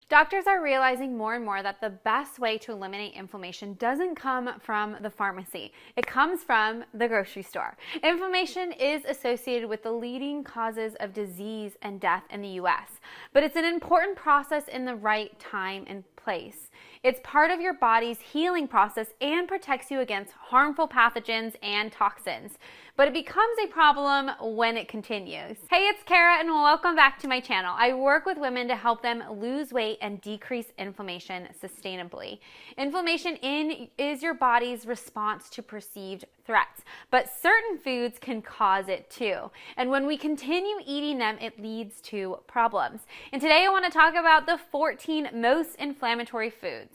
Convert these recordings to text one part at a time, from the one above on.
Doctors are realizing more and more that the best way to eliminate inflammation doesn't come from the pharmacy. It comes from the grocery store. Inflammation is associated with the leading causes of disease and death in the US, but it's an important process in the right time and place. It's part of your body's healing process and protects you against harmful pathogens and toxins. But it becomes a problem when it continues. Hey, it's Kara and welcome back to my channel. I work with women to help them lose weight and decrease inflammation sustainably. Inflammation is your body's response to perceived threats, but certain foods can cause it too. And when we continue eating them, it leads to problems. And today I want to talk about the 14 most inflammatory foods.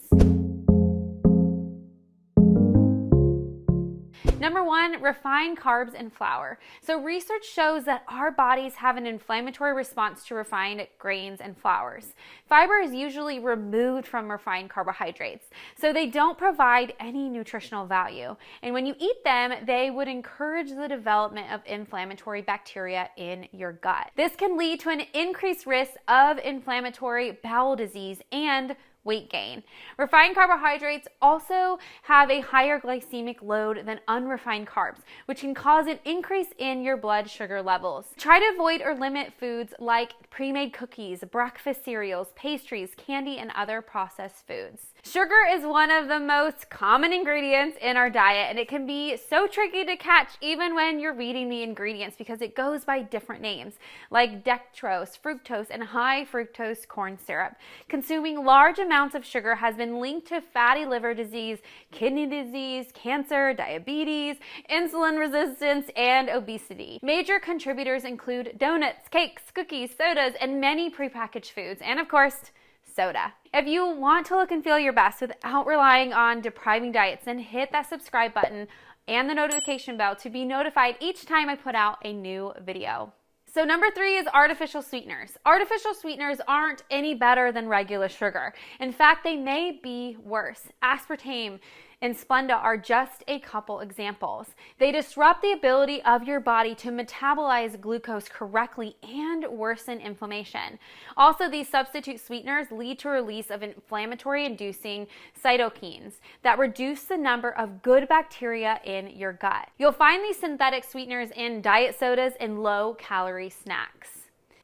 Number 1, refined carbs and flour. So research shows that our bodies have an inflammatory response to refined grains and flours. Fiber is usually removed from refined carbohydrates, so they don't provide any nutritional value. And when you eat them, they would encourage the development of inflammatory bacteria in your gut. This can lead to an increased risk of inflammatory bowel disease and weight gain. Refined carbohydrates also have a higher glycemic load than unrefined carbs, which can cause an increase in your blood sugar levels. Try to avoid or limit foods like pre-made cookies, breakfast cereals, pastries, candy, and other processed foods. Sugar is one of the most common ingredients in our diet, and it can be so tricky to catch even when you're reading the ingredients because it goes by different names like dextrose, fructose, and high fructose corn syrup. Consuming large amounts of sugar has been linked to fatty liver disease, kidney disease, cancer, diabetes, insulin resistance, and obesity. Major contributors include donuts, cakes, cookies, sodas, and many prepackaged foods, and of course, soda. If you want to look and feel your best without relying on depriving diets, then hit that subscribe button and the notification bell to be notified each time I put out a new video. So number 3 is artificial sweeteners. Artificial sweeteners aren't any better than regular sugar. In fact, they may be worse. Aspartame and Splenda are just a couple examples. They disrupt the ability of your body to metabolize glucose correctly and worsen inflammation. Also, these substitute sweeteners lead to release of inflammatory-inducing cytokines that reduce the number of good bacteria in your gut. You'll find these synthetic sweeteners in diet sodas and low-calorie snacks.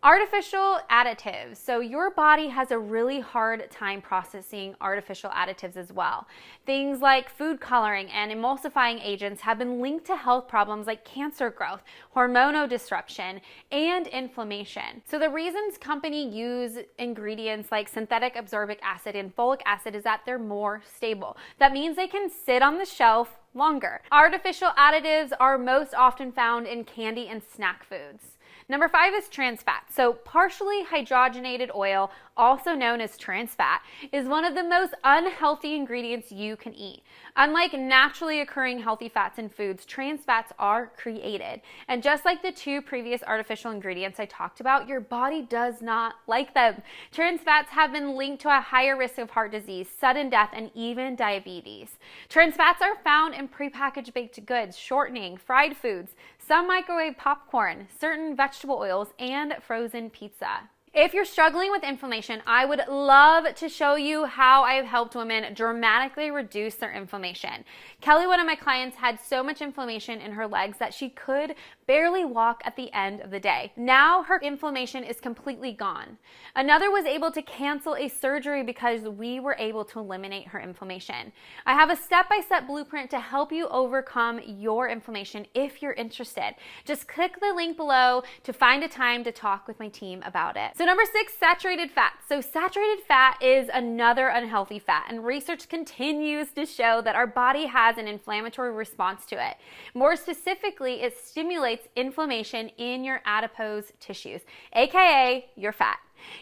Artificial additives. So your body has a really hard time processing artificial additives as well. Things like food coloring and emulsifying agents have been linked to health problems like cancer growth, hormonal disruption, and inflammation. So the reasons companies use ingredients like synthetic absorbic acid and folic acid is that they're more stable. That means they can sit on the shelf longer. Artificial additives are most often found in candy and snack foods. Number 5 is trans fat. So partially hydrogenated oil, also known as trans fat, is one of the most unhealthy ingredients you can eat. Unlike naturally occurring healthy fats in foods, trans fats are created. And just like the 2 previous artificial ingredients I talked about, your body does not like them. Trans fats have been linked to a higher risk of heart disease, sudden death, and even diabetes. Trans fats are found in prepackaged baked goods, shortening, fried foods, some microwave popcorn, certain vegetable oils, and frozen pizza. If you're struggling with inflammation, I would love to show you how I have helped women dramatically reduce their inflammation. Kelly, one of my clients, had so much inflammation in her legs that she could barely walk at the end of the day. Now her inflammation is completely gone. Another was able to cancel a surgery because we were able to eliminate her inflammation. I have a step-by-step blueprint to help you overcome your inflammation if you're interested. Just click the link below to find a time to talk with my team about it. So number 6, saturated fat. So saturated fat is another unhealthy fat, and research continues to show that our body has an inflammatory response to it. More specifically, it stimulates inflammation in your adipose tissues, aka your fat.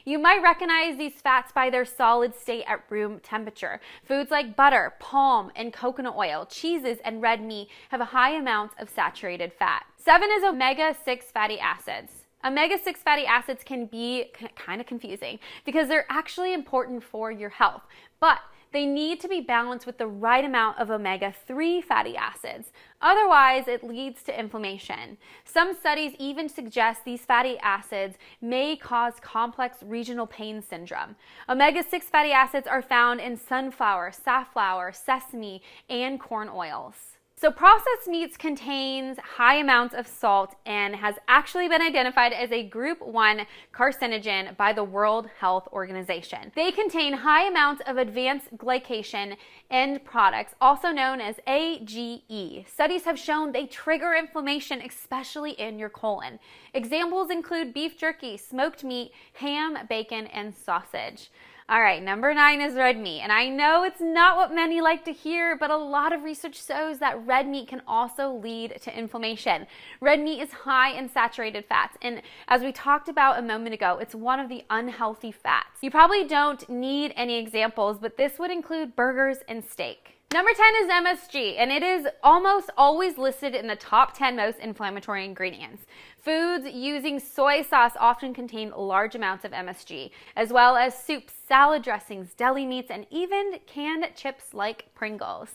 You might recognize these fats by their solid state at room temperature. Foods like butter, palm, and coconut oil, cheeses, and red meat have high amounts of saturated fat. 7 is omega-6 fatty acids. Omega-6 fatty acids can be kind of confusing because they're actually important for your health, but they need to be balanced with the right amount of omega-3 fatty acids. Otherwise, it leads to inflammation. Some studies even suggest these fatty acids may cause complex regional pain syndrome. Omega-6 fatty acids are found in sunflower, safflower, sesame, and corn oils. So processed meats contains high amounts of salt and has actually been identified as a group 1 carcinogen by the World Health Organization. They contain high amounts of advanced glycation end products, also known as AGE. Studies have shown they trigger inflammation, especially in your colon. Examples include beef jerky, smoked meat, ham, bacon, and sausage. All right, number 9 is red meat. And I know it's not what many like to hear, but a lot of research shows that red meat can also lead to inflammation. Red meat is high in saturated fats. And as we talked about a moment ago, it's one of the unhealthy fats. You probably don't need any examples, but this would include burgers and steak. Number 10 is MSG, and it is almost always listed in the top 10 most inflammatory ingredients. Foods using soy sauce often contain large amounts of MSG, as well as soups, salad dressings, deli meats, and even canned chips like Pringles.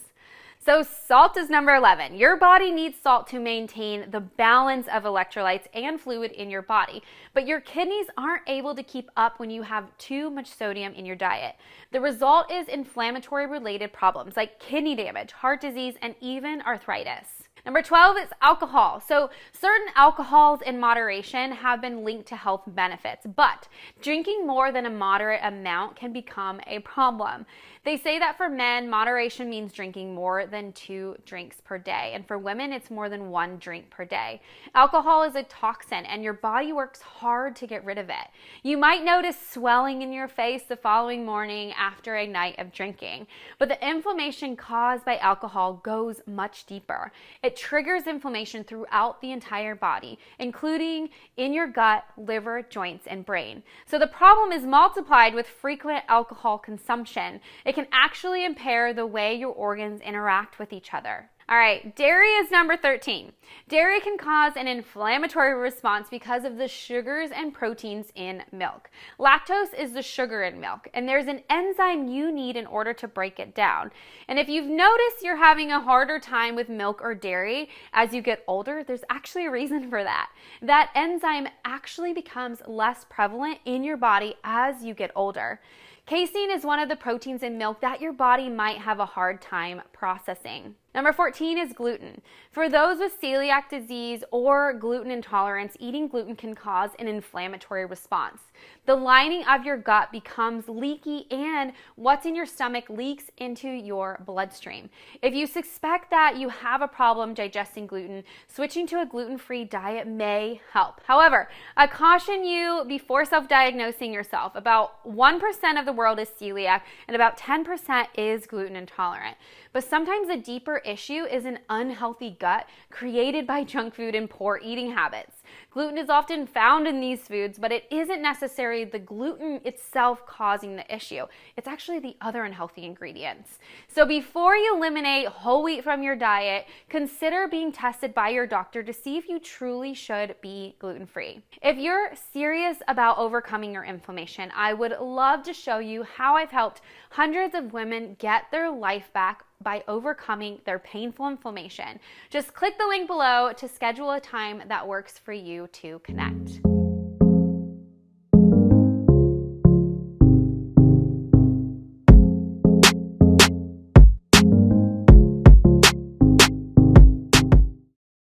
So salt is number 11. Your body needs salt to maintain the balance of electrolytes and fluid in your body, but your kidneys aren't able to keep up when you have too much sodium in your diet. The result is inflammatory related problems like kidney damage, heart disease, and even arthritis. Number 12 is alcohol. So certain alcohols in moderation have been linked to health benefits, but drinking more than a moderate amount can become a problem. They say that for men, moderation means drinking more than 2 drinks per day. And for women, it's more than 1 drink per day. Alcohol is a toxin and your body works hard to get rid of it. You might notice swelling in your face the following morning after a night of drinking, but the inflammation caused by alcohol goes much deeper. It triggers inflammation throughout the entire body, including in your gut, liver, joints, and brain. So the problem is multiplied with frequent alcohol consumption. It can actually impair the way your organs interact with each other. All right, dairy is number 13. Dairy can cause an inflammatory response because of the sugars and proteins in milk. Lactose is the sugar in milk, and there's an enzyme you need in order to break it down. And if you've noticed you're having a harder time with milk or dairy as you get older, there's actually a reason for that. That enzyme actually becomes less prevalent in your body as you get older. Casein is one of the proteins in milk that your body might have a hard time processing. Number 14 is gluten. For those with celiac disease or gluten intolerance, eating gluten can cause an inflammatory response. The lining of your gut becomes leaky and what's in your stomach leaks into your bloodstream. If you suspect that you have a problem digesting gluten, switching to a gluten-free diet may help. However, I caution you before self-diagnosing yourself. About 1% of the world is celiac and about 10% is gluten intolerant. But sometimes a deeper issue is an unhealthy gut created by junk food and poor eating habits. Gluten is often found in these foods, but it isn't necessarily the gluten itself causing the issue. It's actually the other unhealthy ingredients. So before you eliminate whole wheat from your diet, consider being tested by your doctor to see if you truly should be gluten-free. If you're serious about overcoming your inflammation, I would love to show you how I've helped hundreds of women get their life back by overcoming their painful inflammation. Just click the link below to schedule a time that works for you to connect.